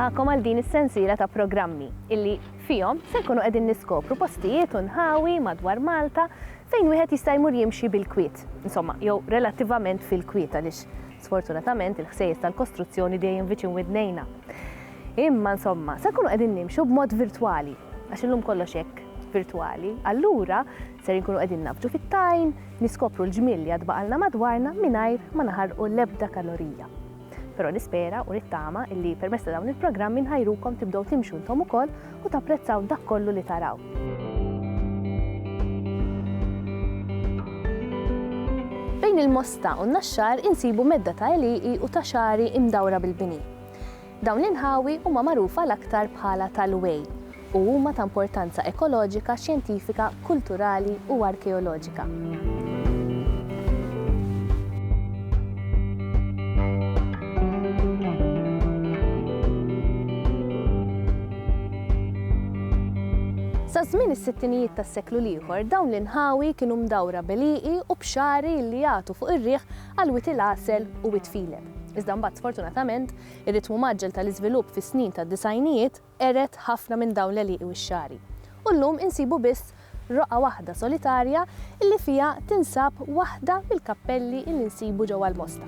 Nilqakom għal din is-sensiela ta' programmi illi fihom se nkunu qegħdin niskopru postijiet u nħawi madwar Malta fejn wieħed jista' jmur jimxi bil-kwiet. Insomma, jew relattivament fil-kwiet għaliex sfortunatament il-ħsejjes tal-kostruzzjoni dejjem viċin widnejna. Imma insomma, se nkunu qegħdin nimxu b'mod virtwali għax illum kollox hekk virtwali. Allura ser nkunu qegħdin nafġu fit-tajn, niskopru l-ġmiel li għadbaqalna madwarna mingħajr ma naħarqu l-ebda kalorija. Però nispera u nittama illi permezz ta' dawn il-programmi nħajrukom tibdew timxu intom ukoll u tapprezzaw dak kollu li taraw. Bejn il-Mosta u n-Naxxar insibu medda ta' eliqi u ta' xari imdawra bil-bini. Dawn l-inħawi huma magħrufa l-aktar bħala tal-Wej u huma ta' importanza ekoloġika, xjentifika, kulturali u arkeoloġika. Sa żmien is-sittinijiet tas-seklu l-ieħor dawn l-inħawi kienu mdawra beliqi u b'xari li jagħtu fuq ir-riħ għal witil għasel u witfileb. Iżda mbagħad sfortunatament ir-ritmu maġġel tal-iżvilupp fis-snin tad-disajnijiet eret ħafna minn dawn l-eliqi u x-xari. U llum insibu biss roqqa waħda solitarja illi fiha tinsab waħda mill-kappelli illi nsibu ġewwa l-Mosta.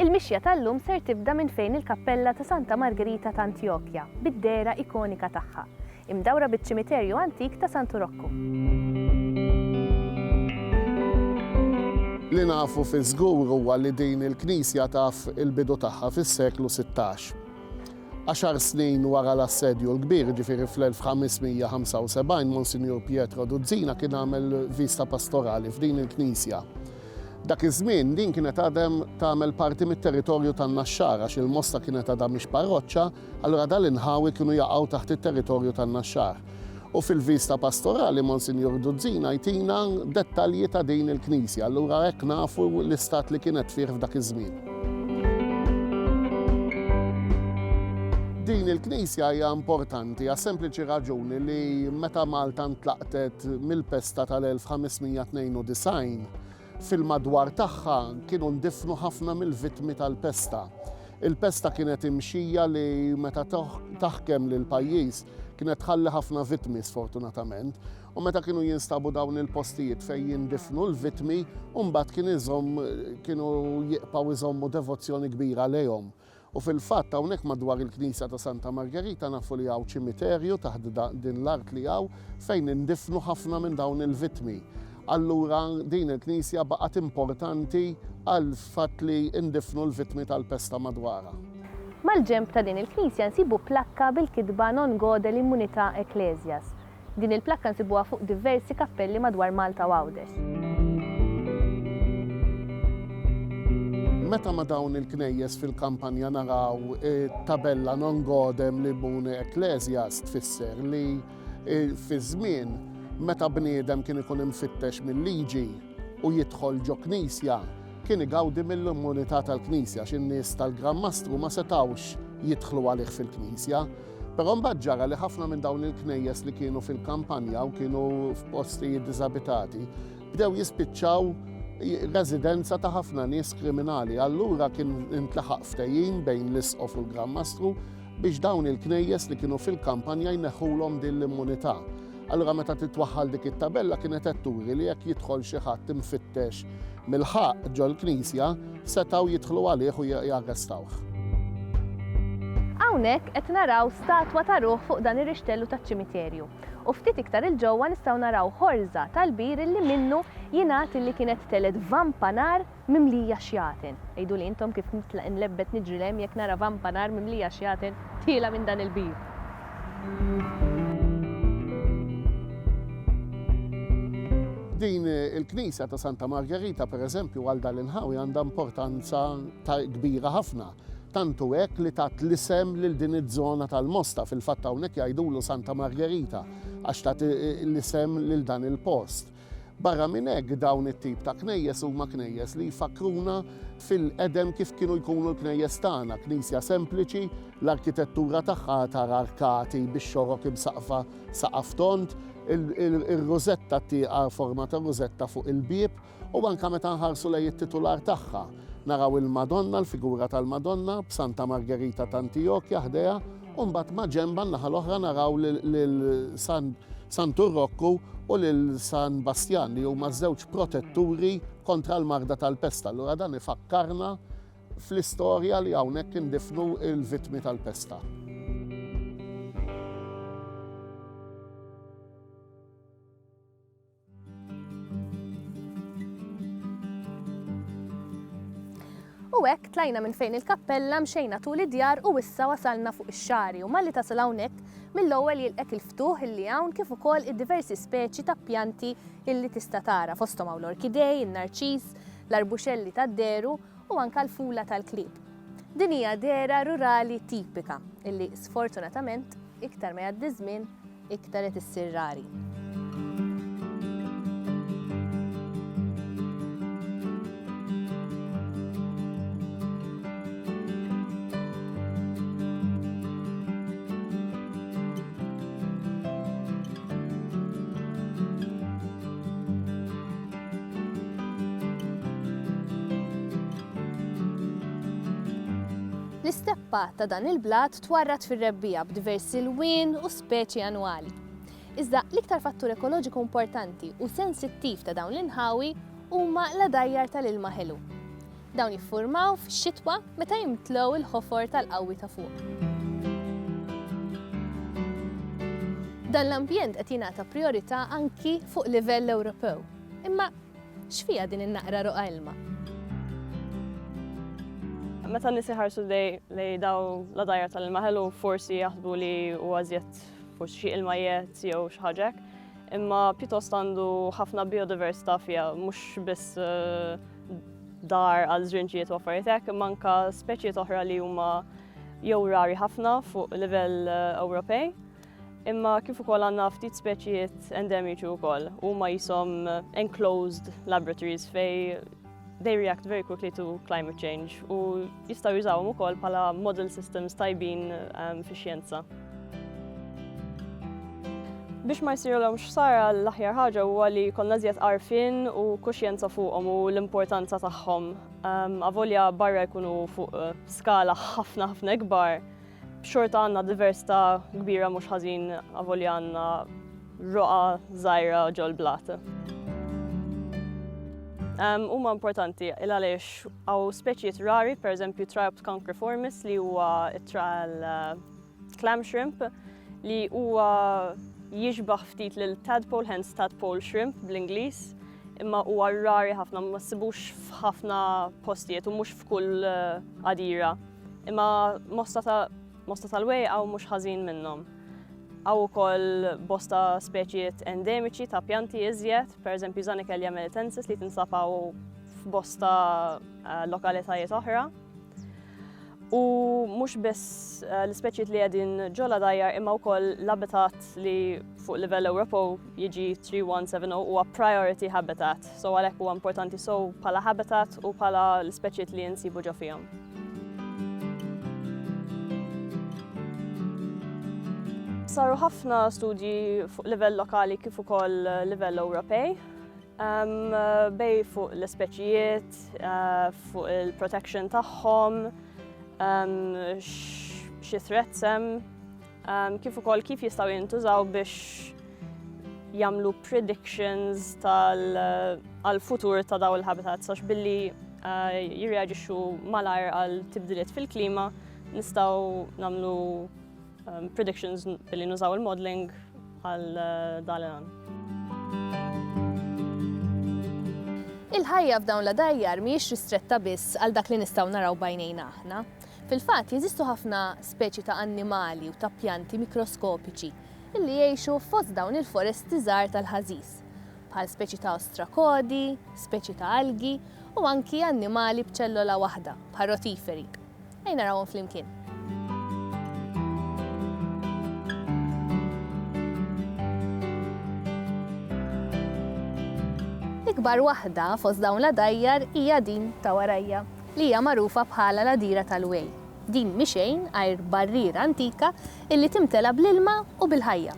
Il-mixja tal-lum ser tibda minn fejn il-kappella ta' Santa Margherita ta' Antiochja, bid-dera ikonika tagħha, imdawra biċ-ċimiterju antik ta' Santu Rocco. Li nafu fi żgur huwa li din il-Knisja taf il-bidu tagħha fis-seklu 16. 10 snin wara l-assedju l-kbir, ġifieri fl-1575, Monsignor Pietro Duzzina kien għamel vista pastorali f'din il-Knisja. Dak iż-żmien din kienet għadhem tagħmel parti mit-territorju tan-Naxxar għax il-Mosta kienet għadha mhix parroċċa, allura dal-inħawi kienu jaqgħu taħt it-territorju tan-Naxxar. U fil-vista pastorali Monsignor Duzzina jtina dettalji ta' din il-Knisja, allura hekk nafu l-istat li kienet fih f'dak iż-żmien. Din il-Knisja hija importanti għas sempliċi raġuni li meta Malta ntlaqtet mill-pesta tal-1592 fil-madwar tagħha kienu ndifnu ħafna mill-vittmi tal-pesta. Il-pesta kienet imxija li meta taħkem lil pajjiż kienet tħalli ħafna vittmi sfortunatament u meta kienu jinstabu dawn il-postijiet fejn jindifnu l-vittmi u mbagħad kienu jibqgħu iżommu devozzjoni kbira lejhom. U fil-fatt hawnhekk madwar il-Knisja ta' Santa Margherita nafu li hawn ċimiterju taħt din l-art li hawn fejn indifnu ħafna minn dawn il-vittmi. Allura din il-Knisja baqgħet importanti għal fatt li indifnu l-vittmi tal-pesta madwarha. Mal-ġenb ta' din il-Knisja nsibu plakka bil-kitba Non Gode l-Immunità Ecclesias. Din il-plakka nsibuha fuq diversi kappelli madwar Malta u Għawdex. Meta ma dawn il-knejjes fil-kampanja naraw tabella Non Godem l-Immune Ecclesias tfisser li fi żmien meta bniedem kien ikun imfittex mill-liġi u jidħol ġo Knisja, kien igawdi mill-immunità tal-Knisja x'in-nies tal-Gran Mastru ma setawx jidħlu għalih fil-Knisja. Però mbagħad ġara li ħafna minn dawn il-knejjes li kienu fil-kampanja u kienu f'postijiet diżabitati bdew jispiċċaw residenza ta' ħafna nies kriminali. Allura kien intlaħaq ftehim bejn l-Isqof u l-Gran Mastru biex dawn il-knejjes li kienu fil-kampanja jneħħulhom din l-immunità. Allura meta titwaħħal dik it-tabella kienet qed turi li jekk jidħol xi ħadd imfittex mill-ħaq ġol Knisja setgħu jidħlu għalih u jarrestawh. Hawnhekk qed naraw statwa ta' ruħ fuq dan ir-rixtellu taċ-ċimiterju. U ftit iktar il-ġewwa nistgħu naraw ħorża tal-bir illi minnu jingħad illi kienet telet vampanar mimlija xjaten. Ejdu li intom kif nlebbet niġrilem jekk nara vampanar mimlija xjaten tiela minn dan il-bir. Din il-Knisja ta' Santa Margherita, pereżempju, għal dal-inħawi għandha importanza kbira ħafna. Tantu hekk li tat l-isem lil din iż-żona tal-Mosta, fil-fatt hawnhekk jgħidulu Santa Margherita għax tat l-isem lil dan il-post. Barra minn hekk dawn it-tip ta' knejjes huma knejjes li jfakruna fil-qedem kif kienu jkunu l-knejjes tagħna, knisja sempliċi, l-arkitettura tagħha tara arkati biex xorok imsaqfa saqaf tont, il-rużetta tieqa forma ta' rużetta fuq il-bieb u anke meta nħarsu lejn it-titular tagħha. Naraw il-Madonna, l-figura tal-Madonna b'Santa Margherita t'Antiochia ħdejha, u mbagħad ma' ġenba n-naħa l-oħra naraw lil San Turrokku u lil San Bastjan li huma żewġ protetturi kontra l-marda tal-pesta. Allura dan ifakkarna fl-istorja li hawnhekk indifnu il-vittmi tal-pesta. U hekk tlajna minn fejn il-kappella mxejna tul id-djar u issa wasalna fuq ix-xari u malli tasal hawnhekk mill-ewwel jilqek il-ftuħ illi hawn kif ukoll id-diversi speċi ta' pjanti illi tista' tara fosthom hawn l-orkidej, in-narċis, l-arbuxelli tad-deru u anke l-fula tal-klieb. Din hija dera rurali tipika illi sfortunatament iktar ma jgħaddi żmien iktar qed issir rari. L-isteppa ta' dan il-blat twarrat fir-rebbija b'diversi lwien u speċi annwali. Iżda l-iktar fattur ekoloġiku importanti u sensittiv ta' dawn l-inħawi huma l-għadajjar tal-ilma ħelu. Dawn jiffurmaw fix-xitwa meta jimtlew il-ħofor tal-qawwi ta' fuq. Dan l-ambjent qed jingħata priorità anki fuq livell Ewropew. Imma x'fiha din in-naqra roqa ilma? Meta nies iħarsu lejn dawn l-għadajjar tal-ilma ħelu forsi jaħsbu li huwa żjed forsi xi ilmajiet jew xi ħaġa hekk, imma pjuttost għandu ħafna biodiversità fiha mhux biss dar għal żrinġijiet u affarijiet hekk, imma anke speċijiet oħra li huma jew rari ħafna fuq livell Ewropej, imma kif ukoll għandna ftit speċijiet endemiċi wkoll huma jisom enclosed laboratories fejn they react very quickly to climate change u jistgħu jużawhom ukoll bħala model systems tajbin fix-xjenza. Biex ma jsirulhomx ħsara l-aħjar ħaġa huwa li jkollna żjed għarfien u kuxjenza fuqhom u l-importanza tagħhom. Avolja barra jkunu fuq skala ħafna kbar, xorta għandna diversità kbira mhux ħażin avolja għandna roqa żgħira ġol blat. Huma importanti għaliex hawn speċijiet rari, pereżempju Triops concriformis li huwa clam shrimp li huwa jixbaħ ftit lil tadpole, hence tadpole shrimp bl-Ingliż, imma huwa rari ħafna ma ssibux f'ħafna postijiet u mhux f'kull qadira. Imma mosta tal-wejqa u mhux ħażin minnhom. Hawn ukoll bosta speċijiet endemiċi ta' pjanti iżjed, pereżempju Zanichellia melitensis li tinsab f'bosta lokalitajiet oħra. U mhux biss l-ispeċijiet li qegħdin ġol għadajjar imma wkoll l-habitat li fuq livell Ewropew jiġi 3170 huwa priority habitat, so għalhekk huwa importanti bħala habitat u bħala l-ispeċijiet li nsibu ġo fihom. Saru ħafna studji fuq livell lokali kif ukoll livell Ewropej, bej fuq l-ispeċijiet, fuq il-protection tagħhom, xi threats hemm, kif ukoll kif jistgħu jintużaw biex jagħmlu predictions għall-futur ta' dawn il-habitats għax billi jirreaġixxu malajr għal tibdiliet fil-klima nistgħu nagħmlu predictions billi nużaw il-modeling għal dan. Il-ħajja f'dawn l-għadajjar mhijiex ristretta biss għal dak li nistgħu naraw bajnejna aħna. Fil-fatt jeżistu ħafna speċi ta' annimali u ta' pjanti mikroskopiċi illi jgħixu fost dawn il-foresti żgħar tal-ħażiż, bħal speċi ta' ostrakodi, speċi ta' algi u anki annimali b'ċellola waħda, bħal rotiferi. Ejja narawhom flimkien. L-ikbar waħda fost dawn l-għadajjar hija din ta' warajja li hija magħrufa bħala l-għadira tal-Wej. Din mixejn għajr barriera antika illi timtela bl-ilma u bil-ħajja.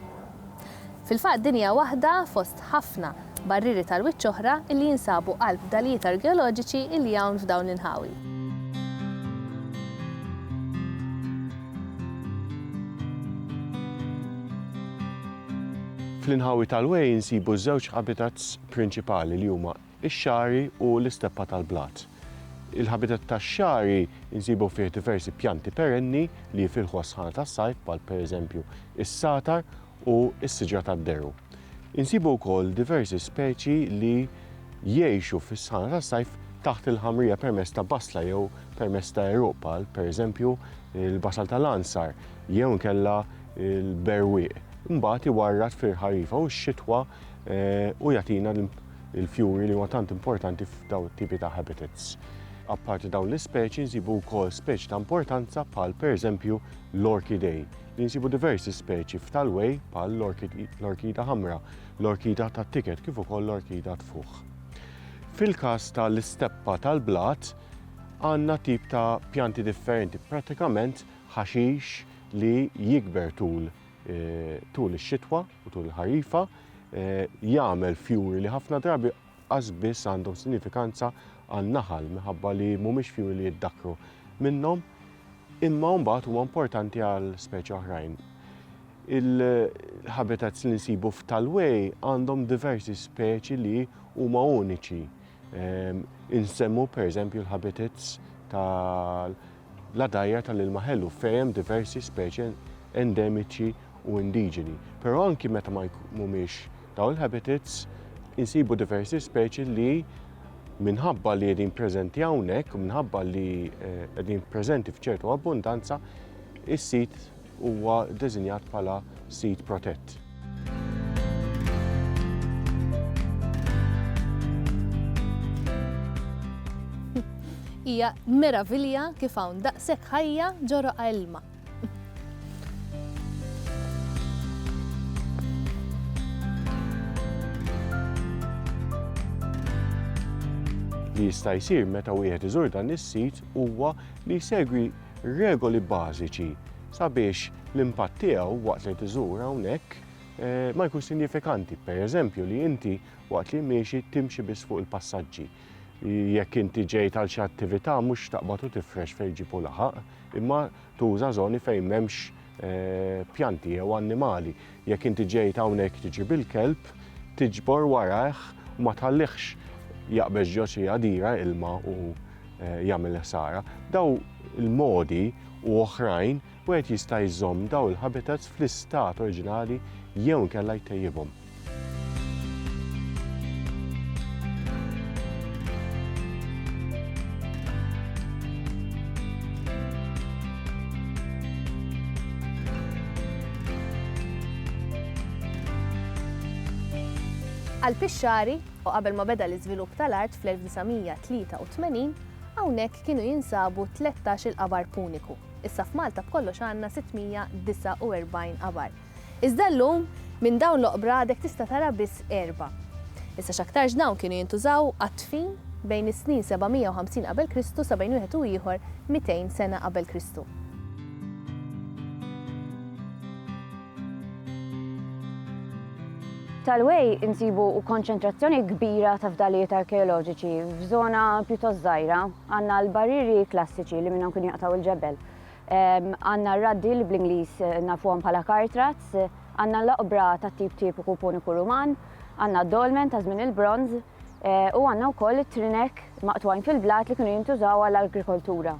Fil-fatt din hija waħda fost ħafna barriri tal-wiċċ oħra illi jinsabu qalb dalijiet arkeoloġiċi illi hawn f'dawn l-inħawi. Fl-inħawi tal-Wej insibu żewġ habitats prinċipali li huma ix-xari u l-isteppa tal-blat. Il-habitat tax-xari insibu fih diversi pjanti perenni li jfilħu għas-sħana tas-sajf bħal pereżempju is-satar u s-siġra tad-deru. Insibu wkoll diversi speċi li jgħixu fis-sħana tas-sajf taħt il-ħamrija permezz ta' basla jew permezz ta' eruq bħal pereżempju il-basal tal-ansar jew inkella il-berwieq. Imbagħad iwarrad fil-ħarifa u x-xitwa u jagħtina l-fjuri li huma tant importanti f'dawn it-tipi ta' habitats. Apparti dawn l-ispeċi nsibu wkoll speċi ta' importanza bħal pereżempju l-orkidej. Nsibu diversi speċi f'tal-Wej bħal l-orkida ħamra, l-orkida tat-tiket kif ukoll l-orkida tfuħ. Fil-każ tal-isteppa tal-blat għandna tip ta' pjanti differenti, prattikament ħaxix li jikber tul ix-xitwa u tul il-ħarifa, jagħmel fjuri li ħafna drabi biss għandhom sinifikanza għan-naħal minħabba li mhumiex fjuri li jiddakru minnhom, imma mbagħad huma importanti għal speċi oħrajn. Il-habitats li nsibu f'tal-Wej għandhom diversi speċi li huma uniċi. Insemmu pereżempju l-habitats tal-għadajjar tal-ilma ħellu fejn hemm diversi speċi endemiċi u indiġeni. Però anki meta ma mhumiex dawn il-habitats insibu diversi speċi li minħabba li qegħdin preżenti hawnhekk u minħabba li qegħdin preżenti f'ċertu abbundanza, is-sit huwa ddeżinjat bħala sit protett. Hija meravilja kif hawn daqshekk ħajja ġoroqa ilma. Li jista' jsir meta wieħed iżur dan is-sit huwa li jsegwi regoli bażiċi sabiex l-impatt tiegħu waqt li tiżur hawnhekk ma jkun sinifikanti. Pereżempju li inti waqt li miexi timxi biss fuq il-passaġġi. Jekk inti ġejt għal xi attività mhux taqbad u tifrex fejn ġipu laħaq, imma tuża żoni fejn m'hemmx pjanti jew annimali. Jekk inti ġejt hawnhekk tiġi bil-kelb, tiġbor warah u ma tħallihx jaqbeġ ġo xi għadira ilma u jagħmel ħsara. Daw il-modi u oħrajn wieħed jista' jżomm daw il-habitats fl-istat oriġinali jew inkella jtejjibhom. Għal-Pixxari, u qabel ma beda l-iżvilupp tal-art fl-1983, hawnhekk kienu jinsabu 13 il-qabar puniku. Issa f'Malta b'kollox għandna 649 qabar. Iżda llum minn dawn l-oqbradek tista' tara biss 4. Issa x'aktarx dawn kienu jintużaw għat-tfin bejn is-snin 750 qabel Kristu sa bejn wieħed u ieħor 200 sena qabel Kristu. Tal-Wej insibu konċentrazzjoni kbira ta' fdalijiet arkeoloġiċi f'żona pjuttost żgħira. Għandna l-barriri klassiċi li minnhom kienu jaqtaw il-ġebel. Għandna r-raddi li bl-Ingliż nafuhom bħala kartrats, għandna l-oqbra tat-tip tipiku puniku Ruman, għandna d-dolmen ta' żmien il-Bronż u għandna wkoll it-trinek maqtwajn fil-blat li kienu jintużaw għall-agrikoltura.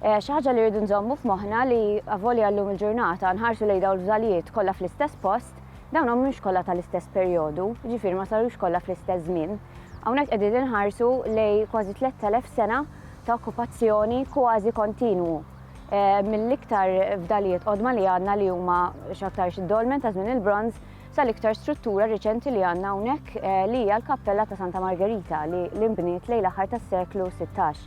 Xi ħaġa li rridu nżommu f'moħħna li avolja llum il-ġurnata nħarsu lejn dawn l-fdalijiet kollha fl-istess post, dawn mhumiex kollha tal-istess perjodu, ġifier ma sarux kollha fl-istess żmien. Hawnhekk qegħdin inħarsu lejn kważi 3000 sena ta' okkupazzjoni kważi kontinwu. Mill-iktar fdalijiet qodma li għandna li huma x'aktarx id-dolmen ta' żmien il-Bronż sal-iktar struttura riċenti li għandna hawnhekk li hija l-Kappella ta' Santa Margherita li nbniet lejn l-aħħar tas-seklu 16.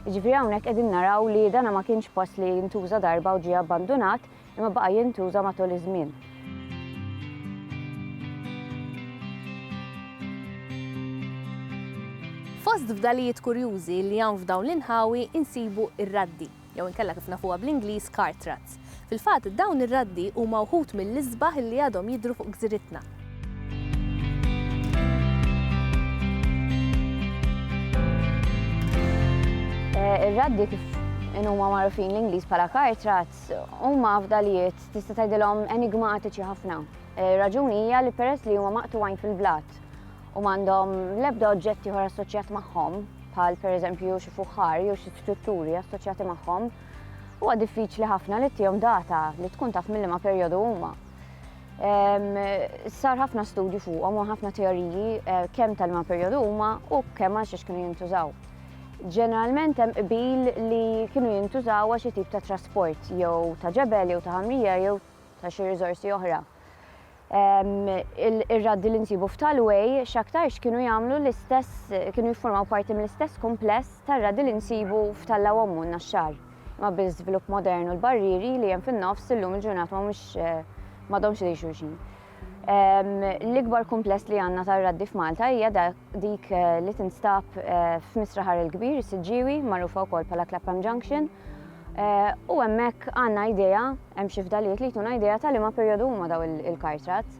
Ġifieri hawnhekk qegħdin naraw li dan ma kienx post li jintuża darba u ġie abbandunat imma baqa' jintuża matul iż-żmien. Fost fdalijiet kurjużi li hawn f'dawn l-inħawi insibu ir-raddi, jew inkella kif nafuha bl-Ingliż cart rats. Fil-fatt dawn ir-raddi huma wħud mill-isbaħ li għadhom jidhru fuq gżiritna. Ir-raddi kif huma magħrufin l-Ingliż bħala cart rats huma fdalijiet tista' tgħidilhom enigmatiċi ħafna. Raġuni hija li peress li huma maqtuwajn fil-blat u m'għandhom l-ebda oġġetti ieħor assoċjat magħhom, bħal pereżempju xi fuħar jew xi strutturi assoċjati magħhom, huwa diffiċli ħafna li tihom data li tkun taf mill-liema perjodu huma. Sar ħafna studju fuqhom u ħafna teoriji kemm tal-liema perjodu huma u kemm għal xiex kienu jintużaw. Ġeneralment hemm qbil li kienu jintużaw għal xi tip ta' trasport jew ta' ġebel jew ta' ħamrija jew ta' xi riżorsi oħra. Ir-raddi li nsibu f'Talway x'aktarx kienu jagħmlu l-istess, kienu jiffurmaw parti mill-istess kumpless tar-raddi li nsibu f'Tallawommu n-Naxxar. Ma bil-żvilupp modernu l-barrieri li hemm fin-nofs illum il-ġurnata m'għadhomx lejn xulxin. L-ikbar kumpless li għandna tar-raddi f'Malta hija dik li tinstab f'Misraħar il-Kbir, is-Siġġiewi, magħrufa wkoll bħala Clapham Junction. U hemmhekk għandna idea, hemm xi fdalijiet li jtuna idea ta' liema perjodu huma daw il-cart rats.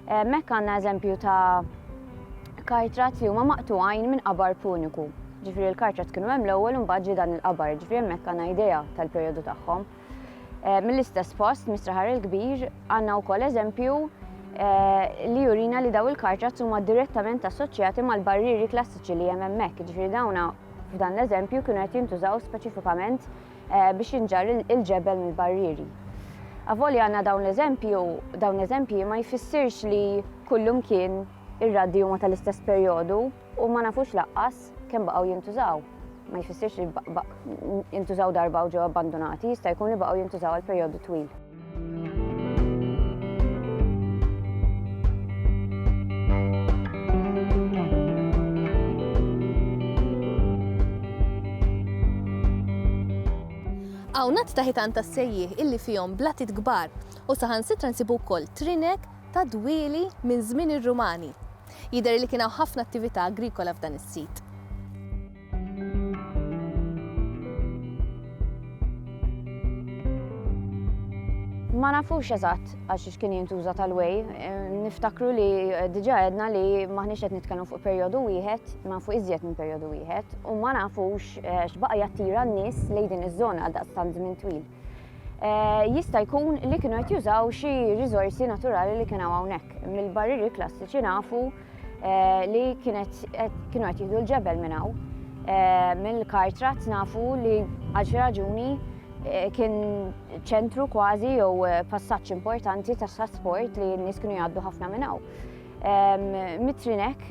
Hemmhekk għandna eżempju ta' cart rats li huma maqtugħajn minn qabar puniku. Ġifieri l-cart rats kienu hemm l-ewwel u mbagħad ġie dan il-qabar, ġifieri hemmhekk għandna idea tal-perjodu tagħhom. Mill-istess post, Misraħar il-Kbir, għandna wkoll eżempju li jurina li daw il-cart rats huma direttament assoċjati mal-barrieri klassiċi li hemm hemmhekk. Ġifieri dawna f'dan l-eżempju kienu qed jintużaw speċifikament biex jinġar il-ġebel mill-barrieri. Avolja għandna dawn l-eżempji ma jfissirx li kullum kien ir-raddi huma tal-istess perjodu u ma nafux laqqas kemm baqgħu jintużaw. Ma jfissirx li jintużaw darba u ġew abbandonati, jista' jkun li baqgħu jintużaw għal perjodu twil. Hawnhekk ta' ħitan tas-sejjieħ illi fihom blatit kbar u saħansitra nsibu wkoll trinek ta' dwieli minn żmien ir-Rumani. Jidher li kien hawn ħafna attività agrikola f'dan is-sit. Ma nafux eżatt għax xiex kien jintuża Talway. Niftakru li diġà għedna li maħniex qed nitkellmu fuq perjodu wieħed, ma fuq iżjed minn perjodu wieħed, u ma nafux x'baqa' jattira n-nies lejn din iż-żona għal daqstant żmien twil. Jista' jkun li kienu qed jużaw xi riżorsi naturali li kienu hawnhekk. Mill-barrieri klassiċi nafu li kienu qed jieħdu l-ġebel minn hawn. Mill-cart rats nafu li għal xi raġuni kien ċentru kważi jew passaġġ importanti tas trasport li n-nies kienu jgħaddu ħafna minn hawn. Mit-trinek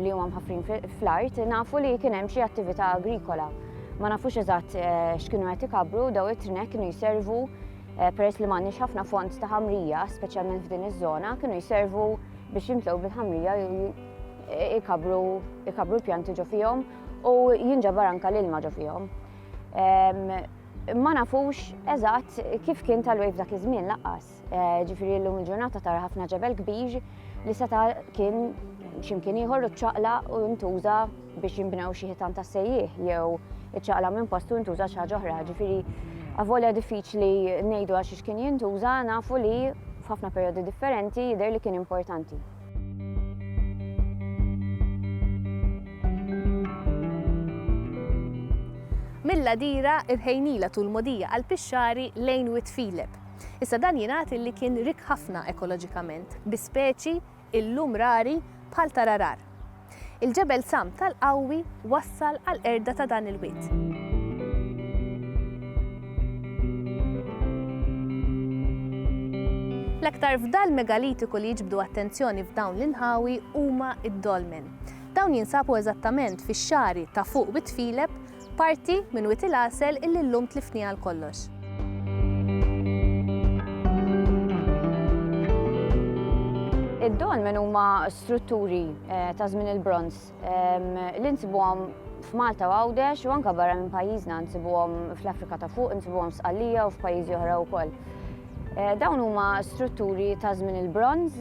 li huma mħaffrin fl-art nafu li kien hemm xi attività agrikola. Ma nafux eżatt x'kienu qed ikabru, daw it-trinek kienu jservu peress li m'għandniex ħafna font ta' ħamrija, speċjalment f'din iż-żona, kienu jservu biex jimtlew bil-ħamrija ikabru l-pjanti ġo fihom u jinġabar anke l-ilma ġo fihom. Ma nafux eżatt kif kien Talway f'dak iż-żmien laqqas. Ġifieri llum il-ġurnata tara ħafna ġebel kbir li seta' kien x'imkien ieħor iċċaqlaq u ntuża biex jinbnew xi ħitan tas-sejjieħ jew iċċaqlaq minn postu ntuża xi ħaġa oħra. Ġifieri avolja diffiċli ngħidu għal xiex kien jintuża, nafu li f'ħafna perjodi differenti jidher li kien importanti. Mill-Ladira irħejnila tul modija għall-Pixxari lejn Wit Philip. Issa dan jingħad li kien rik ħafna ekoloġikament, bi speċi illum rari bħal tararar. Il-ġebel Sam tal-Qawwi wassal għall-qerda ta' dan il-wied. L-aktar fdal megalitiku li jiġbdu attenzjoni f'dawn l-inħawi huma id-dolmen. Dawn jinsabu eżattament fix-xari ta' fuq Wit Philip, parti minn Wit il-Għasel illi llum tlifniha għal kollox. Id-dolmen huma strutturi ta' żmien il-Bronż li nsibuhom f'Malta u Għawdex u anke barra minn pajjiżna nsibuhom fl-Afrika ta' fuq, nsibuhom f'Sqallija u f'pajjiżi oħra wkoll. Dawn huma strutturi ta' żmien il-Bronż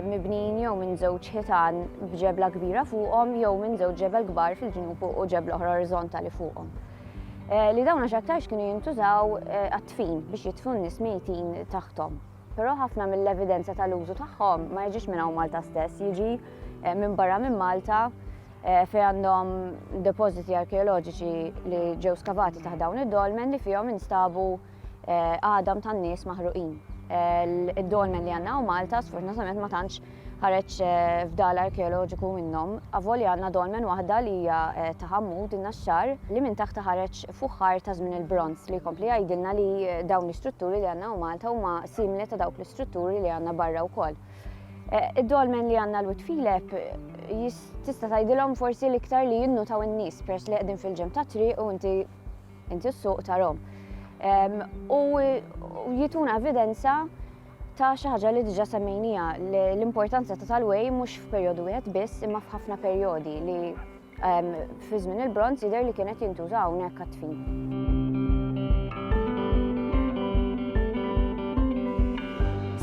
mibnin jew minn żewġ ħitan b'ġebla kbira fuqhom jew minn żewġ ġebel kbar fil-ġnub u ġebla oħra orizzontali fuqhom. Li dawn x'aktarx kienu jintużaw għat-tfin biex jitfu n-nies mejtin taħtom. Però ħafna mill-evidenza tal-użu tagħhom ma jiġix minn hawn Malta stess, jiġi minn barra minn Malta fejn għandhom depożiti arkeoloġiċi li ġew skavati taħt dawn id-dolmen li fihom instabu għadam tan-nies maħruqin. Id-dolmen li għandna u Malta sfortunatament ma tantx ħareġ f'dal arkeoloġiku minnhom. Avolja għandna dolmen waħda li hija ta' Ħammud in-Naxxar li minn taħta ħareġ fuħħar ta' żmien il-Bronz li jkompli jgħidilna li dawn l-istrutturi li għandna u Malta huma simili ta' dawk l-istrutturi li għandna barra wkoll. Id-dolmen li għandna l-Witfilep tista' tgħidilhom forsi l-iktar li jinnutaw in-nies peress li qegħdin fil-ġem ta' triq u inti s-suq tarhom. U jituna evidenza ta' xi ħaġa li diġà semmejnija l-importanza ta' tal-way mhux f'perjodu wieħed biss imma f'ħafna perjodi li fi żmien il-Bronz jidher li kienet jintuża hawnhekk għat-tfin.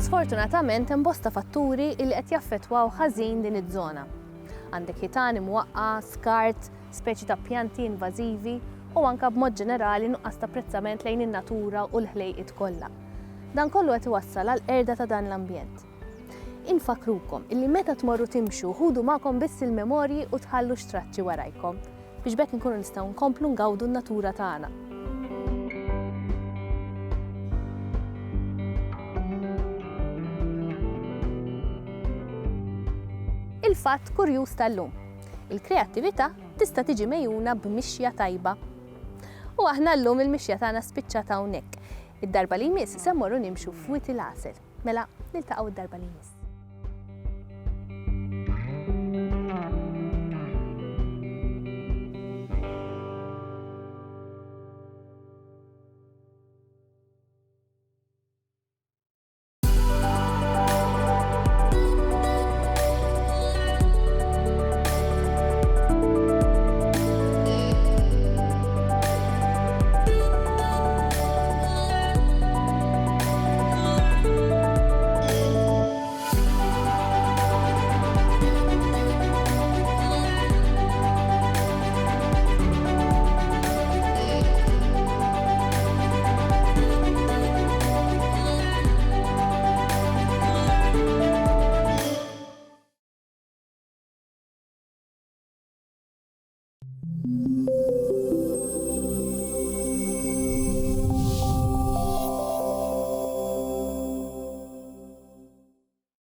Sfortunatament hemm bosta fatturi li qed jaffettwaw ħażin din iż-żona. Għandek ħitan imwaqqa, skart, speċi ta' pjanti invażivi u anke b'mod ġenerali nuqqas ta' apprezzament lejn in-natura u l-ħlejqiet kollha. Dan kollu qed iwassal għal qerda ta' dan l-ambjent. Infakrukom illi meta tmorru timxu ħudu magħkom biss il-memorji u tħallu xtraċċi warajkom biex bekk inkunu nistgħu nkomplu ngawdu n-natura tagħna. Il-fatt kurjuż tal-lum. Il-kreattività tista' tiġi mejjuna b'mixja tajba. U aħna llum il-mixja tagħna spiċċata hawnhekk. Id-darba li jmiss se mmorru nimxu f'Witi l-Għasel. Mela niltaqgħu id-darba li jmiss.